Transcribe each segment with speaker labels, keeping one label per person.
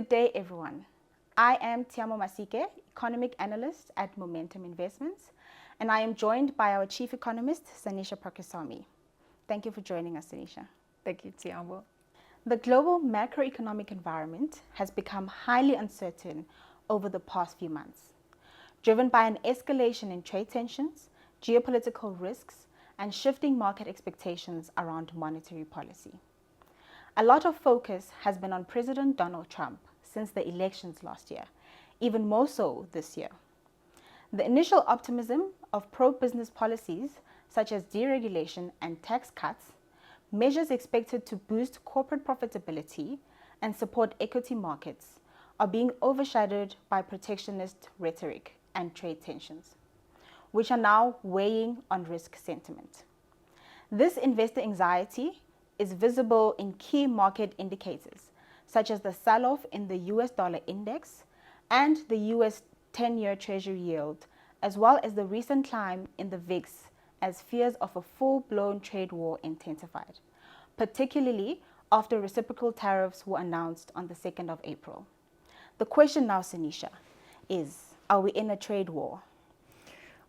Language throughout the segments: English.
Speaker 1: Good day, everyone. I am Tshiamo Masike, economic analyst at Momentum Investments, and I am joined by our chief economist, Sanisha Packirisamy. Thank you for joining us, Sanisha.
Speaker 2: Thank you, Tshiamo.
Speaker 1: The global macroeconomic environment has become highly uncertain over the past few months, driven by an escalation in trade tensions, geopolitical risks, and shifting market expectations around monetary policy. A lot of focus has been on President Donald Trump since the elections last year, even more so this year. The initial optimism of pro-business policies such as deregulation and tax cuts, measures expected to boost corporate profitability and support equity markets, are being overshadowed by protectionist rhetoric and trade tensions, which are now weighing on risk sentiment. This investor anxiety is visible in key market indicators, such as the sell-off in the US dollar index and the US 10-year Treasury yield, as well as the recent climb in the VIX as fears of a full-blown trade war intensified, particularly after reciprocal tariffs were announced on the 2nd of April. The question now, Sanisha, is, are we in a trade war?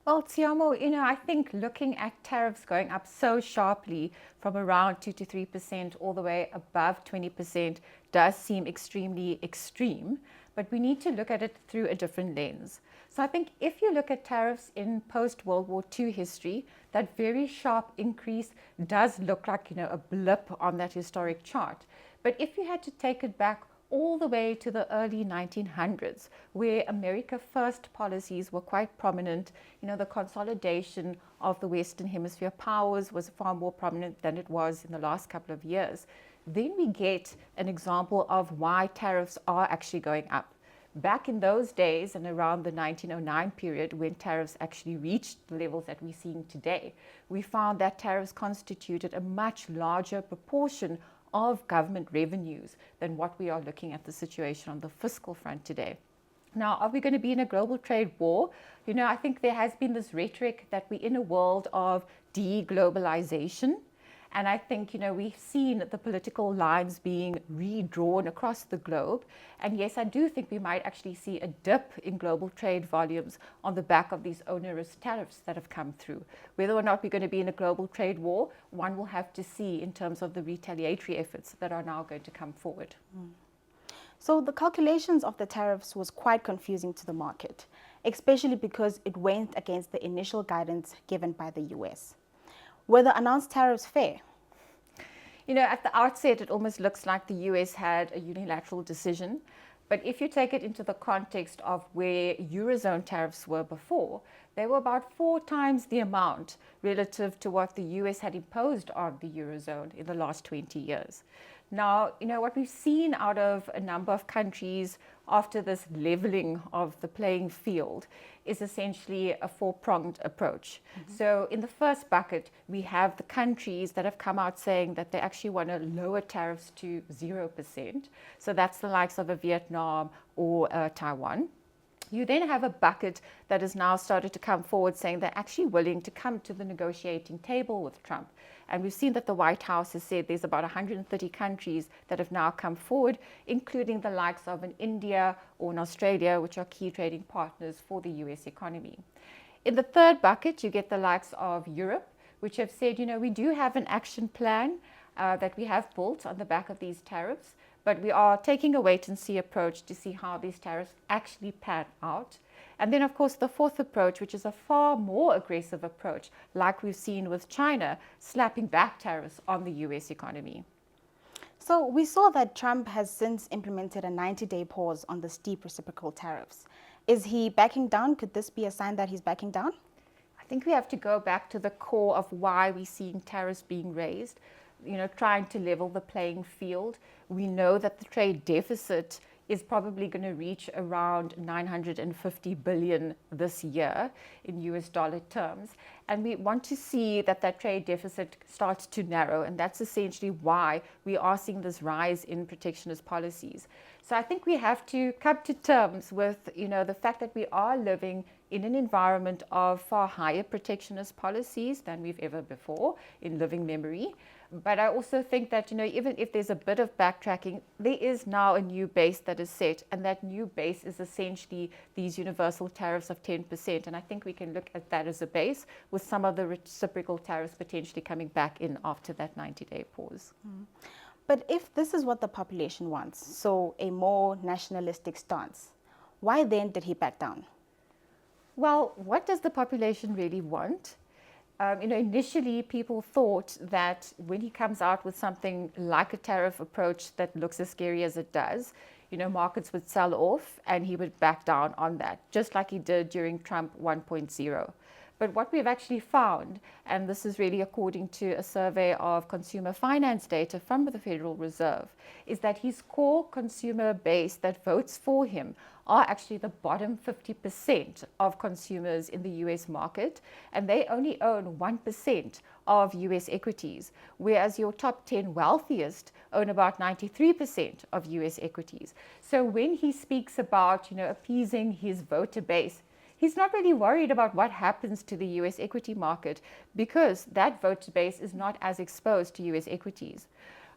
Speaker 2: Well, Tshiamo, I think looking at tariffs going up so sharply from around 2 to 3% all the way above 20% does seem extremely extreme, but we need to look at it through a different lens. So I think if you look at tariffs in post-World War II history, that very sharp increase does look like, a blip on that historic chart. But if you had to take it back all the way to the early 1900s, where America First policies were quite prominent. The consolidation of the Western Hemisphere powers was far more prominent than it was in the last couple of years. Then we get an example of why tariffs are actually going up. Back in those days and around the 1909 period, when tariffs actually reached the levels that we're seeing today, we found that tariffs constituted a much larger proportion of government revenues than what we are looking at the situation on the fiscal front today. Now, are we going to be in a global trade war? I think there has been this rhetoric that we're in a world of de-globalization. And I think, we've seen the political lines being redrawn across the globe. And yes, I do think we might actually see a dip in global trade volumes on the back of these onerous tariffs that have come through. Whether or not we're going to be in a global trade war, one will have to see in terms of the retaliatory efforts that are now going to come forward.
Speaker 1: So the calculations of the tariffs was quite confusing to the market, especially because it went against the initial guidance given by the US. Were the announced tariffs fair?
Speaker 2: At the outset, it almost looks like the US had a unilateral decision. But if you take it into the context of where Eurozone tariffs were before, they were about 4 times the amount relative to what the US had imposed on the Eurozone in the last 20 years. Now, what we've seen out of a number of countries after this leveling of the playing field is essentially a 4-pronged approach. Mm-hmm. So in the first bucket, we have the countries that have come out saying that they actually want to lower tariffs to 0%. So that's the likes of a Vietnam or Taiwan. You then have a bucket that has now started to come forward saying they're actually willing to come to the negotiating table with Trump. And we've seen that the White House has said there's about 130 countries that have now come forward, including the likes of an India or an Australia, which are key trading partners for the US economy. In the third bucket, you get the likes of Europe, which have said, we do have an action plan that we have built on the back of these tariffs, but we are taking a wait-and-see approach to see how these tariffs actually pan out. And then, of course, the fourth approach, which is a far more aggressive approach, like we've seen with China, slapping back tariffs on the US economy.
Speaker 1: So we saw that Trump has since implemented a 90-day pause on the steep reciprocal tariffs. Is he backing down? Could this be a sign that he's backing down?
Speaker 2: I think we have to go back to the core of why we're seeing tariffs being raised, trying to level the playing field. We know that the trade deficit is probably going to reach around 950 billion this year in US dollar terms. And we want to see that trade deficit starts to narrow. And that's essentially why we are seeing this rise in protectionist policies. So I think we have to come to terms with, the fact that we are living in an environment of far higher protectionist policies than we've ever before in living memory. But I also think that, even if there's a bit of backtracking, there is now a new base that is set, and that new base is essentially these universal tariffs of 10%. And I think we can look at that as a base, with some of the reciprocal tariffs potentially coming back in after that 90-day pause.
Speaker 1: But if this is what the population wants, so a more nationalistic stance, why then did he back down?
Speaker 2: Well, what does the population really want? Initially people thought that when he comes out with something like a tariff approach that looks as scary as it does, markets would sell off and he would back down on that, just like he did during Trump 1.0. But what we've actually found, and this is really according to a survey of consumer finance data from the Federal Reserve, is that his core consumer base that votes for him are actually the bottom 50% of consumers in the US market, and they only own 1% of US equities, whereas your top 10 wealthiest own about 93% of US equities. So when he speaks about, appeasing his voter base, he's not really worried about what happens to the US equity market, because that voter base is not as exposed to US equities.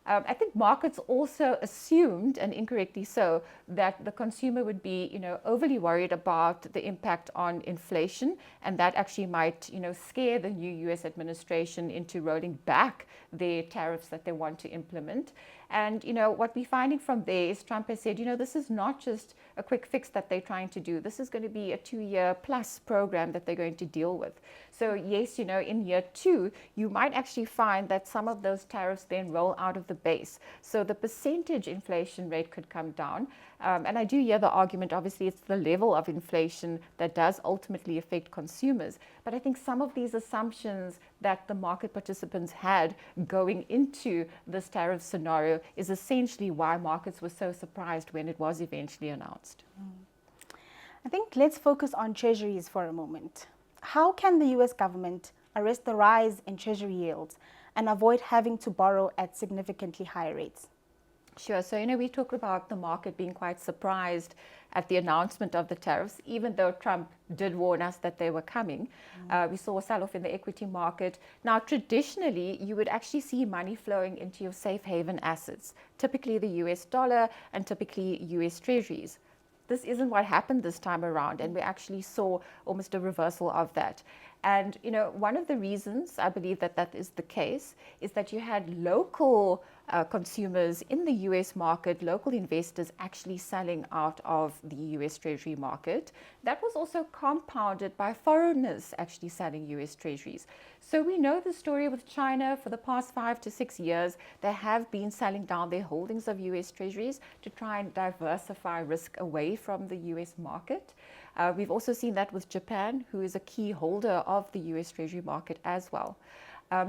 Speaker 2: I think markets also assumed, and incorrectly so, that the consumer would be, overly worried about the impact on inflation, and that actually might, scare the new US administration into rolling back their tariffs that they want to implement. And, what we're finding from there is Trump has said, this is not just a quick fix that they're trying to do. This is going to be a 2-year plus program that they're going to deal with. So yes, in year 2, you might actually find that some of those tariffs then roll out of the base. So the percentage inflation rate could come down. And I do hear the argument, obviously, it's the level of inflation that does ultimately affect consumers. But I think some of these assumptions that the market participants had going into this tariff scenario is essentially why markets were so surprised when it was eventually announced.
Speaker 1: I think let's focus on treasuries for a moment. How can the US government arrest the rise in treasury yields and avoid having to borrow at significantly higher rates?
Speaker 2: Sure. So, we talked about the market being quite surprised at the announcement of the tariffs, even though Trump did warn us that they were coming. We saw a sell-off in the equity market. Now, traditionally, you would actually see money flowing into your safe haven assets, typically the US dollar and typically US treasuries. This isn't what happened this time around, and we actually saw almost a reversal of that. And, one of the reasons I believe that that is the case is that you had local consumers in the US market, local investors actually selling out of the US Treasury market. That was also compounded by foreigners actually selling US Treasuries. So we know the story with China for the past 5 to 6 years. They have been selling down their holdings of US Treasuries to try and diversify risk away from the US market. We've also seen that with Japan, who is a key holder of the US Treasury market as well.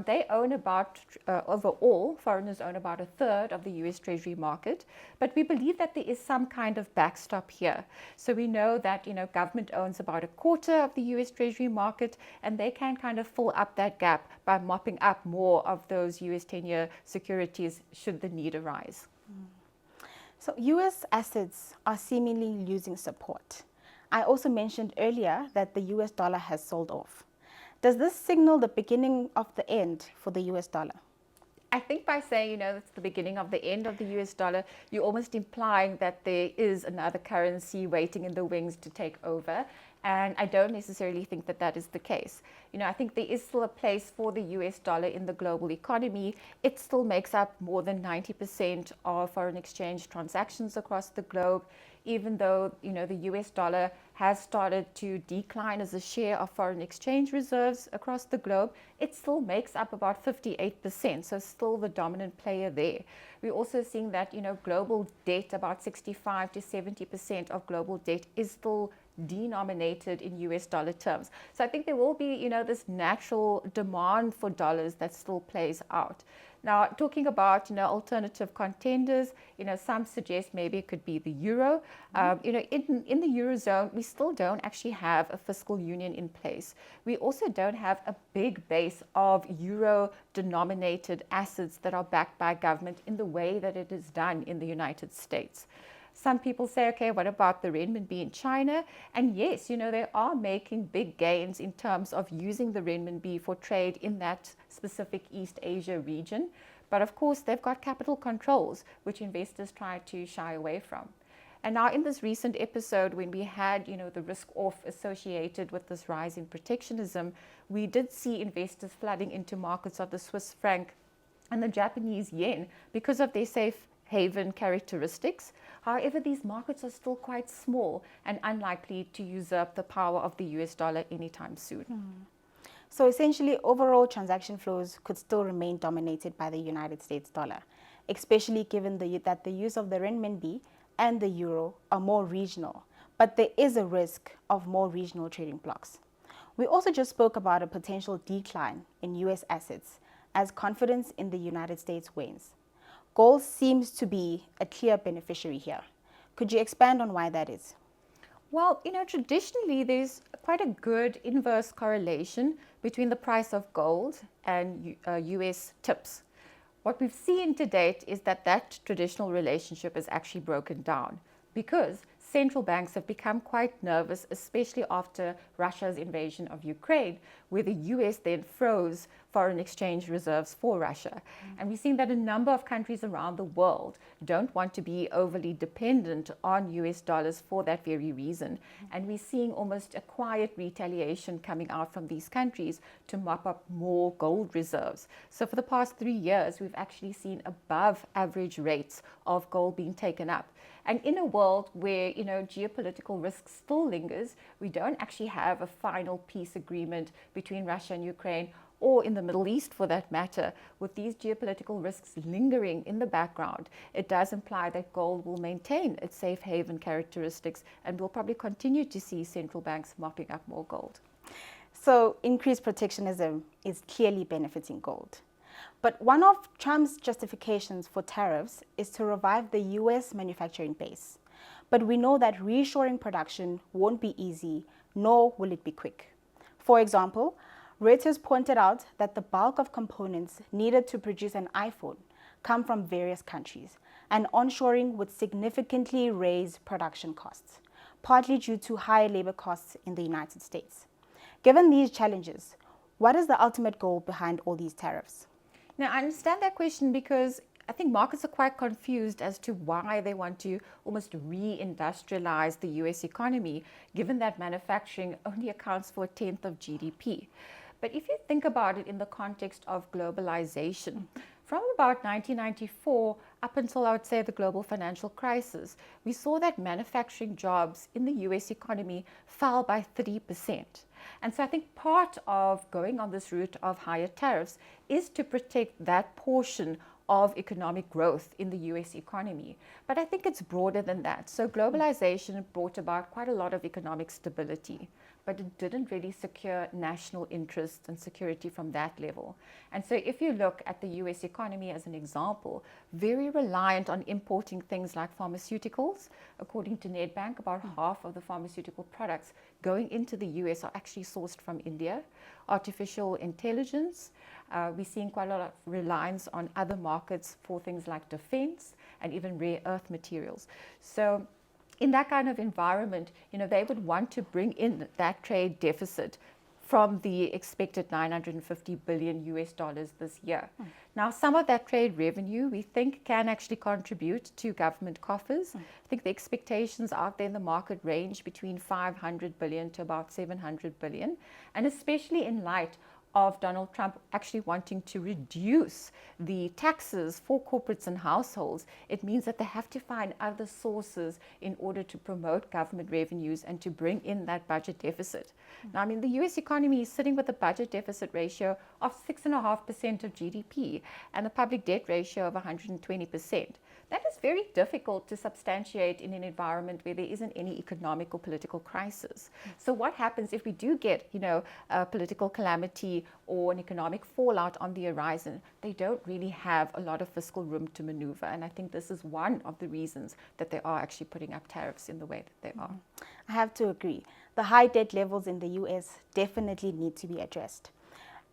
Speaker 2: They own about, overall, foreigners own about 1/3 of the US Treasury market, but we believe that there is some kind of backstop here. So we know that, government owns about 1/4 of the US Treasury market, and they can kind of fill up that gap by mopping up more of those US 10-year securities should the need arise.
Speaker 1: So US assets are seemingly losing support. I also mentioned earlier that the US dollar has sold off. Does this signal the beginning of the end for the US dollar?
Speaker 2: I think by saying, it's the beginning of the end of the US dollar, you're almost implying that there is another currency waiting in the wings to take over. And I don't necessarily think that that is the case. I think there is still a place for the US dollar in the global economy. It still makes up more than 90% of foreign exchange transactions across the globe, even though, the US dollar has started to decline as a share of foreign exchange reserves across the globe. It still makes up about 58%, so still the dominant player there. We're also seeing that, global debt, about 65 to 70% of global debt is still denominated in US dollar terms. So I think there will be, this natural demand for dollars that still plays out. Now, talking about, alternative contenders, some suggest maybe it could be the euro. In the Eurozone, we still don't actually have a fiscal union in place. We also don't have a big base of euro-denominated assets that are backed by government in the way that it is done in the United States. Some people say, okay, what about the renminbi in China? And yes, they are making big gains in terms of using the renminbi for trade in that specific East Asia region. But of course, they've got capital controls, which investors try to shy away from. And now in this recent episode, when we had, the risk off associated with this rise in protectionism, we did see investors flooding into markets of the Swiss franc and the Japanese yen because of their safe haven characteristics. However, these markets are still quite small and unlikely to usurp the power of the US dollar anytime soon.
Speaker 1: So essentially, overall transaction flows could still remain dominated by the United States dollar, especially given that the use of the renminbi and the euro are more regional, but there is a risk of more regional trading blocks. We also just spoke about a potential decline in US assets as confidence in the United States wanes. Gold seems to be a clear beneficiary here. Could you expand on why that is?
Speaker 2: Well, traditionally there's quite a good inverse correlation between the price of gold and US tips. What we've seen to date is that traditional relationship is actually broken down because central banks have become quite nervous, especially after Russia's invasion of Ukraine, where the US then froze foreign exchange reserves for Russia. And we've seen that a number of countries around the world don't want to be overly dependent on US dollars for that very reason. And we're seeing almost a quiet retaliation coming out from these countries to mop up more gold reserves. So for the past 3 years, we've actually seen above average rates of gold being taken up. And in a world where, geopolitical risk still lingers, we don't actually have a final peace agreement between Russia and Ukraine, or in the Middle East for that matter. With these geopolitical risks lingering in the background, it does imply that gold will maintain its safe haven characteristics, and we'll probably continue to see central banks mopping up more gold.
Speaker 1: So increased protectionism is clearly benefiting gold. But one of Trump's justifications for tariffs is to revive the US manufacturing base. But we know that reshoring production won't be easy, nor will it be quick. For example, Reuters pointed out that the bulk of components needed to produce an iPhone come from various countries, and onshoring would significantly raise production costs, partly due to higher labor costs in the United States. Given these challenges, what is the ultimate goal behind all these tariffs?
Speaker 2: Now, I understand that question because I think markets are quite confused as to why they want to almost re-industrialize the US economy, given that manufacturing only accounts for 1/10 of GDP. But if you think about it in the context of globalization, from about 1994 up until, I would say, the global financial crisis, we saw that manufacturing jobs in the US economy fell by 3%. And so I think part of going on this route of higher tariffs is to protect that portion of economic growth in the US economy. But I think it's broader than that. So globalization brought about quite a lot of economic stability, but it didn't really secure national interest and security from that level. And so if you look at the US economy as an example, very reliant on importing things like pharmaceuticals. According to Nedbank, about half of the pharmaceutical products going into the US are actually sourced from India. Artificial intelligence, we're seeing quite a lot of reliance on other markets for things like defense and even rare earth materials. So in that kind of environment, they would want to bring in that trade deficit from the expected $950 billion US dollars this year. Now, some of that trade revenue we think can actually contribute to government coffers. I think the expectations out there in the market range between 500 billion to about 700 billion, and especially in light of Donald Trump actually wanting to reduce the taxes for corporates and households, it means that they have to find other sources in order to promote government revenues and to bring in that budget deficit. Now, the US economy is sitting with a budget deficit ratio of 6.5% of GDP and a public debt ratio of 120%. That is very difficult to substantiate in an environment where there isn't any economic or political crisis. So what happens if we do get, a political calamity or an economic fallout on the horizon? They don't really have a lot of fiscal room to maneuver. And I think this is one of the reasons that they are actually putting up tariffs in the way that they are.
Speaker 1: I have to agree. The high debt levels in the US definitely need to be addressed.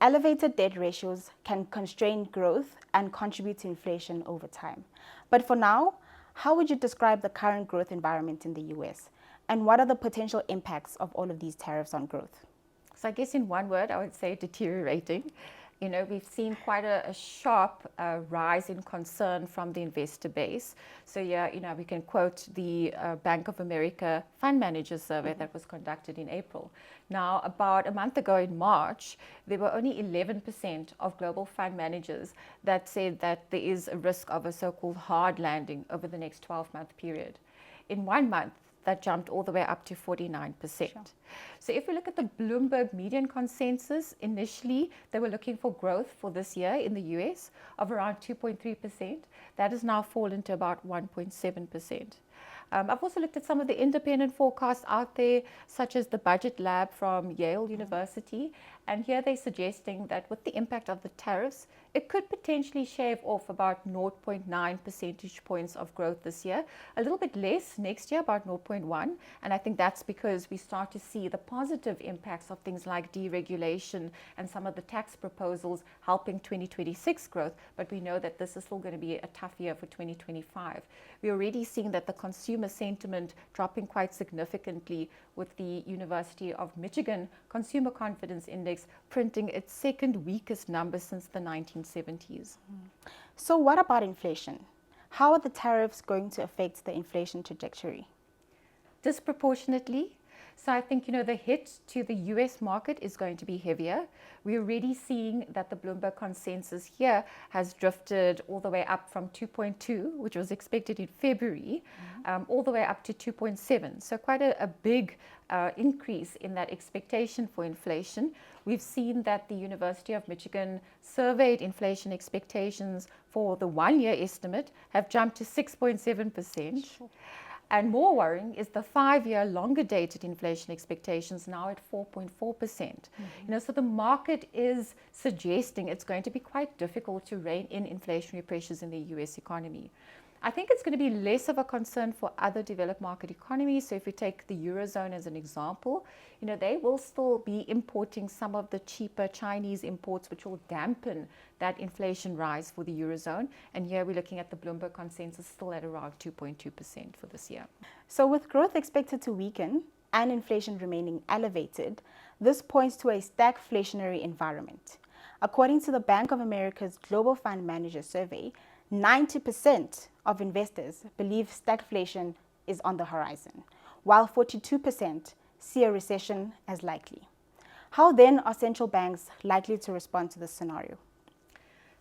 Speaker 1: Elevated debt ratios can constrain growth and contribute to inflation over time. But for now, How would you describe the current growth environment in the US? And what are the potential impacts of all of these tariffs on growth?
Speaker 2: So I guess in one word, I would say deteriorating. We've seen quite a sharp rise in concern from the investor base. So yeah, we can quote the Bank of America Fund Manager Survey that was conducted in April. Now, about a month ago in March, there were only 11% of global fund managers that said that there is a risk of a so-called hard landing over the next 12-month period. In 1 month, that jumped all the way up to 49%. Sure. So if we look at the Bloomberg median consensus, initially they were looking for growth for this year in the US of around 2.3%. That has now fallen to about 1.7%. I've also looked at some of the independent forecasts out there, such as the Budget Lab from Yale University. And here they're suggesting that with the impact of the tariffs, it could potentially shave off about 0.9 percentage points of growth this year, a little bit less next year, about 0.1. And I think that's because we start to see the positive impacts of things like deregulation and some of the tax proposals helping 2026 growth. But we know that this is still going to be a tough year for 2025. We're already seeing that the consumer sentiment dropping quite significantly, with the University of Michigan Consumer Confidence Index printing its second weakest number since the 1970s.
Speaker 1: So what about inflation? How are the tariffs going to affect the inflation trajectory?
Speaker 2: Disproportionately. So I think, the hit to the US market is going to be heavier. We're already seeing that the Bloomberg consensus here has drifted all the way up from 2.2, which was expected in February, all the way up to 2.7. So quite a big increase in that expectation for inflation. We've seen that the University of Michigan surveyed inflation expectations for the 1-year estimate have jumped to 6.7%. Sure. And more worrying is the 5-year longer dated inflation expectations now at 4.4%. So the market is suggesting it's going to be quite difficult to rein in inflationary pressures in the US economy. I think it's going to be less of a concern for other developed market economies. So if we take the Eurozone as an example, they will still be importing some of the cheaper Chinese imports, which will dampen that inflation rise for the Eurozone. And here we're looking at the Bloomberg consensus still at around 2.2% for this year.
Speaker 1: So with growth expected to weaken and inflation remaining elevated, this points to a stagflationary environment. According to the Bank of America's Global Fund Manager Survey, 90% of investors believe stagflation is on the horizon, while 42% see a recession as likely. How then are central banks likely to respond to this scenario?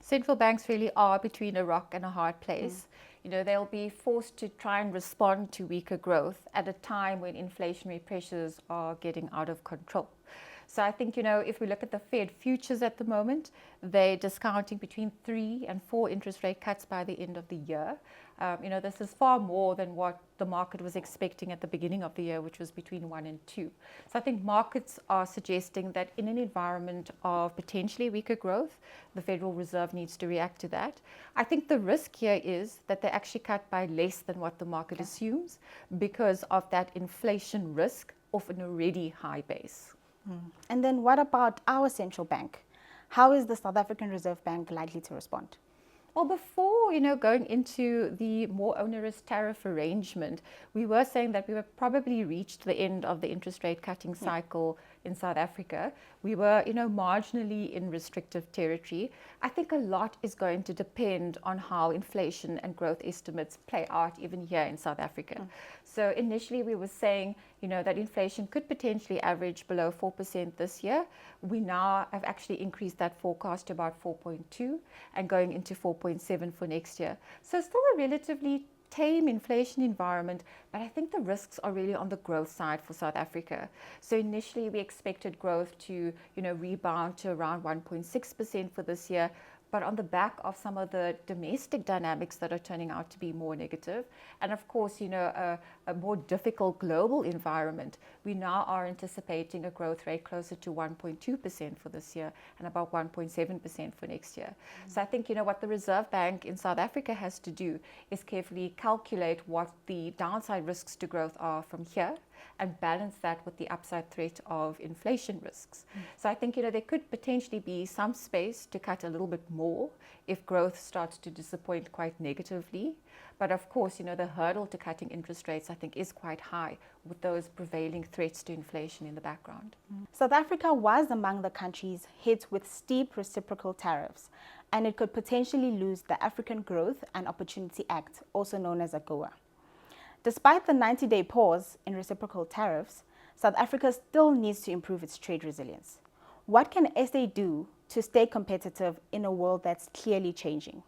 Speaker 2: Central banks really are between a rock and a hard place. They'll be forced to try and respond to weaker growth at a time when inflationary pressures are getting out of control. So I think, if we look at the Fed futures at the moment, they're discounting between 3 and 4 interest rate cuts by the end of the year. This is far more than what the market was expecting at the beginning of the year, which was between 1 and 2. So I think markets are suggesting that in an environment of potentially weaker growth, the Federal Reserve needs to react to that. I think the risk here is that they actually cut by less than what the market assumes because of that inflation risk of an already high base.
Speaker 1: And then what about our central bank? How is the South African Reserve Bank likely to respond?
Speaker 2: Well, before, going into the more onerous tariff arrangement, we were saying that we were probably reached the end of the interest rate cutting cycle in South Africa. We were, marginally in restrictive territory. I think a lot is going to depend on how inflation and growth estimates play out even here in South Africa. So initially we were saying, that inflation could potentially average below 4% this year. We now have actually increased that forecast to about 4.2 and going into 4.7 for next year. So still a relatively tame inflation environment, but I think the risks are really on the growth side for South Africa. So initially we expected growth to, rebound to around 1.6% for this year, but on the back of some of the domestic dynamics that are turning out to be more negative, and of course, a more difficult global environment, we now are anticipating a growth rate closer to 1.2% for this year and about 1.7% for next year. So I think, what the Reserve Bank in South Africa has to do is carefully calculate what the downside risks to growth are from here, and balance that with the upside threat of inflation risks. So I think, there could potentially be some space to cut a little bit more if growth starts to disappoint quite negatively. But of course, the hurdle to cutting interest rates, I think, is quite high with those prevailing threats to inflation in the background.
Speaker 1: South Africa was among the countries hit with steep reciprocal tariffs, and it could potentially lose the African Growth and Opportunity Act, also known as AGOA. Despite the 90-day pause in reciprocal tariffs, South Africa still needs to improve its trade resilience. What can SA do to stay competitive in a world that's clearly changing?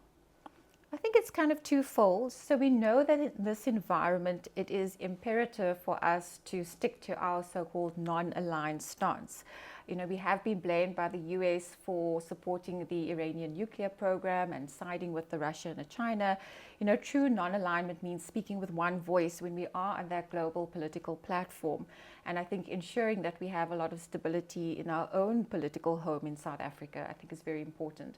Speaker 2: I think it's kind of twofold. So we know that in this environment, it is imperative for us to stick to our so-called non-aligned stance. We have been blamed by the US for supporting the Iranian nuclear program and siding with the Russia and China. True non-alignment means speaking with one voice when we are on that global political platform. And I think ensuring that we have a lot of stability in our own political home in South Africa, I think is very important.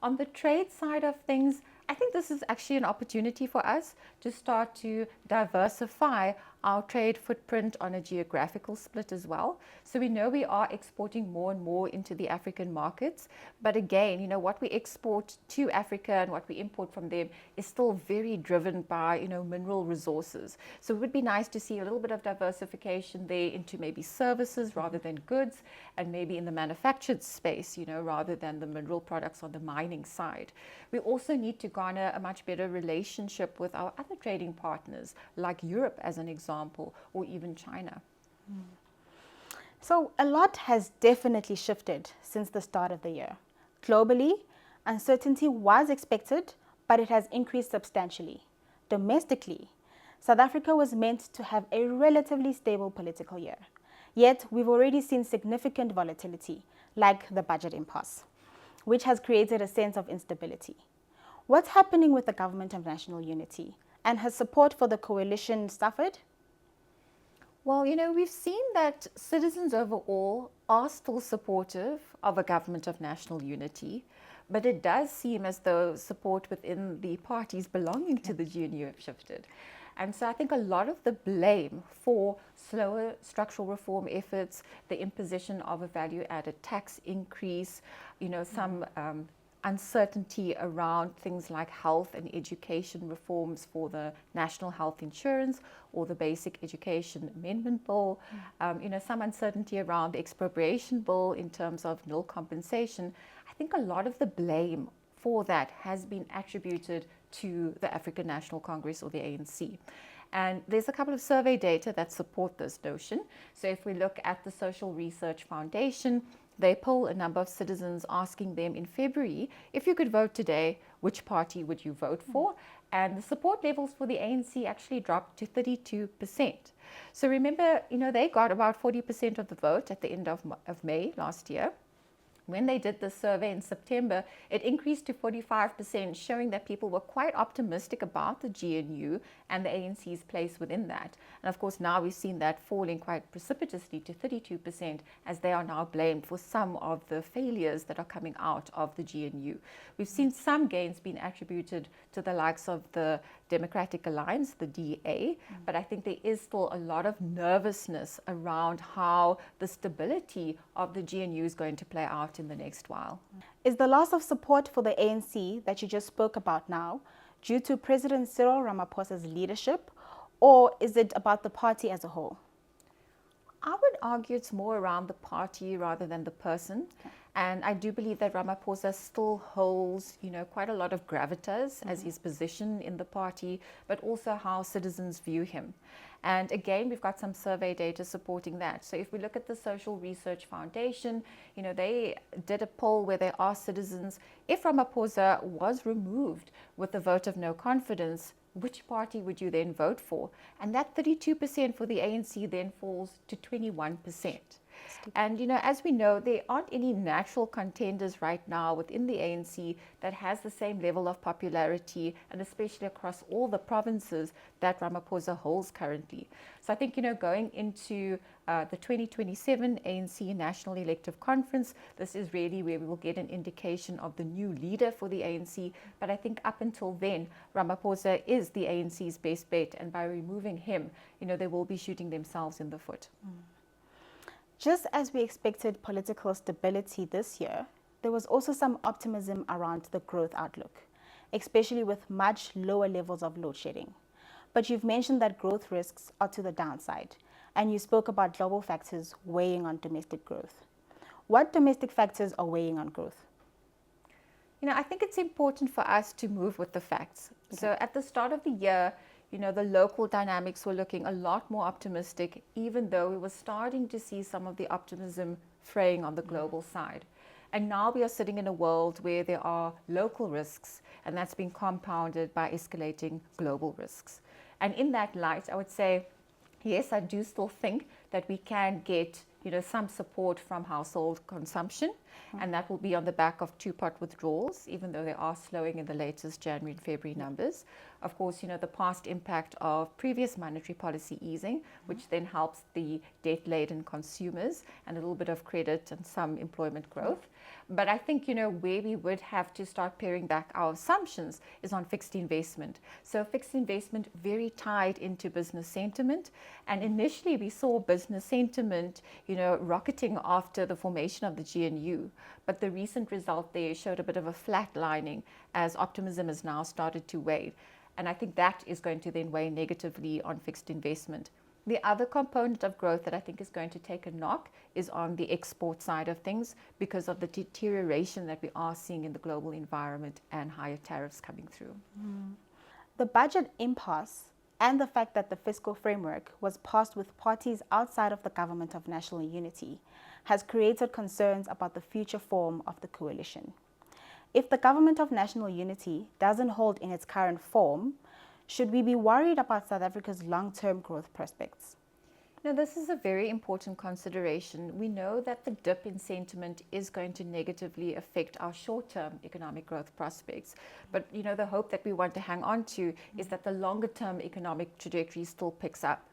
Speaker 2: On the trade side of things, I think this is actually an opportunity for us to start to diversify our trade footprint on a geographical split as well. So we know we are exporting more and more into the African markets. But again, what we export to Africa and what we import from them is still very driven by, mineral resources. So it would be nice to see a little bit of diversification there into maybe services rather than goods, and maybe in the manufactured space, rather than the mineral products on the mining side. We also need to garner a much better relationship with our other trading partners, like Europe as an example, or even China.
Speaker 1: So a lot has definitely shifted since the start of the year. Globally, uncertainty was expected, but it has increased substantially. Domestically, South Africa was meant to have a relatively stable political year. Yet we've already seen significant volatility, like the budget impasse, which has created a sense of instability. What's happening with the Government of National Unity, and has support for the coalition suffered?
Speaker 2: Well, we've seen that citizens overall are still supportive of a government of national unity, but it does seem as though support within the parties belonging to the GNU have shifted. And so I think a lot of the blame for slower structural reform efforts, the imposition of a value-added tax increase, some uncertainty around things like health and education reforms for the National Health Insurance or the Basic Education Amendment Bill, some uncertainty around the expropriation bill in terms of nil compensation. I think a lot of the blame for that has been attributed to the African National Congress, or the ANC. And there's a couple of survey data that support this notion. So if we look at the Social Research Foundation, they poll a number of citizens asking them in February, if you could vote today, which party would you vote for? And the support levels for the ANC actually dropped to 32%. So remember, they got about 40% of the vote at the end of May last year. When they did the survey in September, it increased to 45%, showing that people were quite optimistic about the GNU and the ANC's place within that. And of course, now we've seen that falling quite precipitously to 32%, as they are now blamed for some of the failures that are coming out of the GNU. We've seen some gains being attributed to the likes of the Democratic Alliance, the DA, but I think there is still a lot of nervousness around how the stability of the GNU is going to play out in the next while.
Speaker 1: Is the loss of support for the ANC that you just spoke about now due to President Cyril Ramaphosa's leadership, or is it about the party as a whole?
Speaker 2: I would argue it's more around the party rather than the person. Okay. And I do believe that Ramaphosa still holds, quite a lot of gravitas as his position in the party, but also how citizens view him. And again, we've got some survey data supporting that. So if we look at the Social Research Foundation, they did a poll where they asked citizens, if Ramaphosa was removed with a vote of no confidence, which party would you then vote for? And that 32% for the ANC then falls to 21%. And, as we know, there aren't any natural contenders right now within the ANC that has the same level of popularity, and especially across all the provinces that Ramaphosa holds currently. So I think, going into the 2027 ANC National Elective Conference, this is really where we will get an indication of the new leader for the ANC. But I think up until then, Ramaphosa is the ANC's best bet, and by removing him, they will be shooting themselves in the foot.
Speaker 1: Just as we expected political stability this year, there was also some optimism around the growth outlook, especially with much lower levels of load shedding. But you've mentioned that growth risks are to the downside, and you spoke about global factors weighing on domestic growth. What domestic factors are weighing on growth?
Speaker 2: I think it's important for us to move with the facts. Okay. So at the start of the year, the local dynamics were looking a lot more optimistic, even though we were starting to see some of the optimism fraying on the global side. And now we are sitting in a world where there are local risks, and that's being compounded by escalating global risks. And in that light, I would say, yes, I do still think that we can get some support from household consumption, and that will be on the back of two-pot withdrawals, even though they are slowing in the latest January and February numbers. Of course, the past impact of previous monetary policy easing, which then helps the debt-laden consumers, and a little bit of credit and some employment growth. But I think, where we would have to start paring back our assumptions is on fixed investment. So fixed investment very tied into business sentiment. And initially we saw business sentiment, rocketing after the formation of the GNU. But the recent result there showed a bit of a flatlining as optimism has now started to wane. And I think that is going to then weigh negatively on fixed investment. The other component of growth that I think is going to take a knock is on the export side of things, because of the deterioration that we are seeing in the global environment and higher tariffs coming through.
Speaker 1: The budget impasse and the fact that the fiscal framework was passed with parties outside of the Government of National Unity has created concerns about the future form of the coalition. If the Government of National Unity doesn't hold in its current form, should we be worried about South Africa's long-term growth prospects?
Speaker 2: Now, this is a very important consideration. We know that the dip in sentiment is going to negatively affect our short-term economic growth prospects. But, the hope that we want to hang on to is that the longer-term economic trajectory still picks up.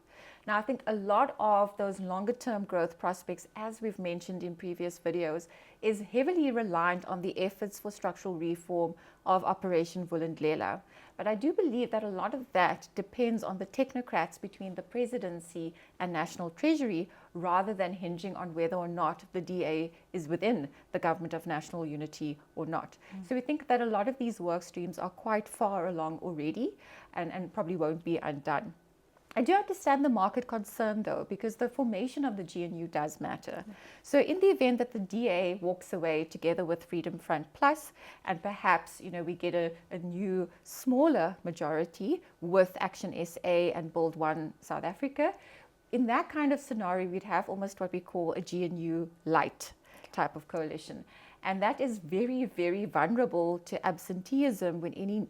Speaker 2: Now, I think a lot of those longer-term growth prospects, as we've mentioned in previous videos, is heavily reliant on the efforts for structural reform of Operation Vulindlela. But I do believe that a lot of that depends on the technocrats between the presidency and National Treasury, rather than hinging on whether or not the DA is within the Government of National Unity or not. So we think that a lot of these work streams are quite far along already and probably won't be undone. I do understand the market concern, though, because the formation of the GNU does matter. So in the event that the DA walks away together with Freedom Front Plus, and perhaps, we get a new, smaller majority with Action SA and Build One South Africa, in that kind of scenario, we'd have almost what we call a GNU light type of coalition. And that is very, very vulnerable to absenteeism when any,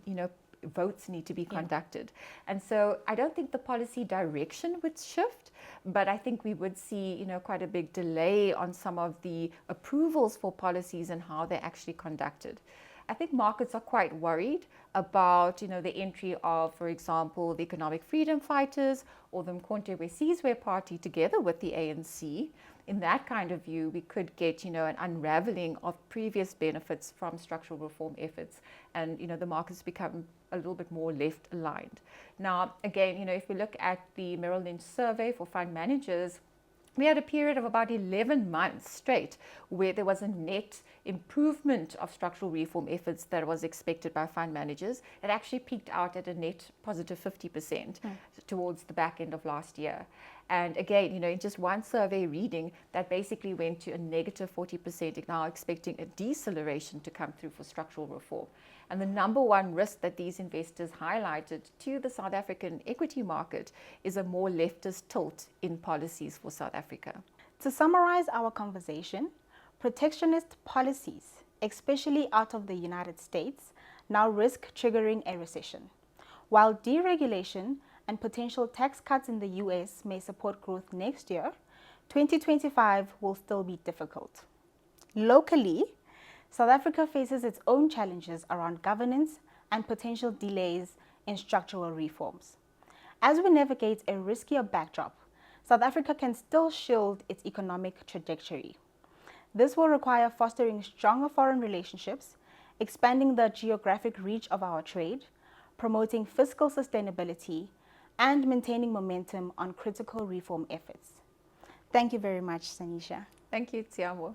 Speaker 2: votes need to be conducted. And so I don't think the policy direction would shift, but I think we would see, quite a big delay on some of the approvals for policies and how they're actually conducted. I think markets are quite worried about, the entry of, for example, the economic freedom fighters or the Mkhonto Sizwe party together with the ANC. In that kind of view, we could get, an unraveling of previous benefits from structural reform efforts, and, the markets become a little bit more left aligned. Now, again, if we look at the Merrill Lynch survey for fund managers, we had a period of about 11 months straight where there was a net improvement of structural reform efforts that was expected by fund managers. It actually peaked out at a net positive 50% towards the back end of last year. And again, in just one survey reading, that basically went to a negative 40%, now expecting a deceleration to come through for structural reform. And the number one risk that these investors highlighted to the South African equity market is a more leftist tilt in policies for South Africa.
Speaker 1: To summarize our conversation, protectionist policies, especially out of the United States, now risk triggering a recession. While deregulation and potential tax cuts in the US may support growth next year, 2025 will still be difficult. Locally, South Africa faces its own challenges around governance and potential delays in structural reforms. As we navigate a riskier backdrop, South Africa can still shield its economic trajectory. This will require fostering stronger foreign relationships, expanding the geographic reach of our trade, promoting fiscal sustainability, and maintaining momentum on critical reform efforts. Thank you very much, Sanisha.
Speaker 2: Thank you, Tshiamo.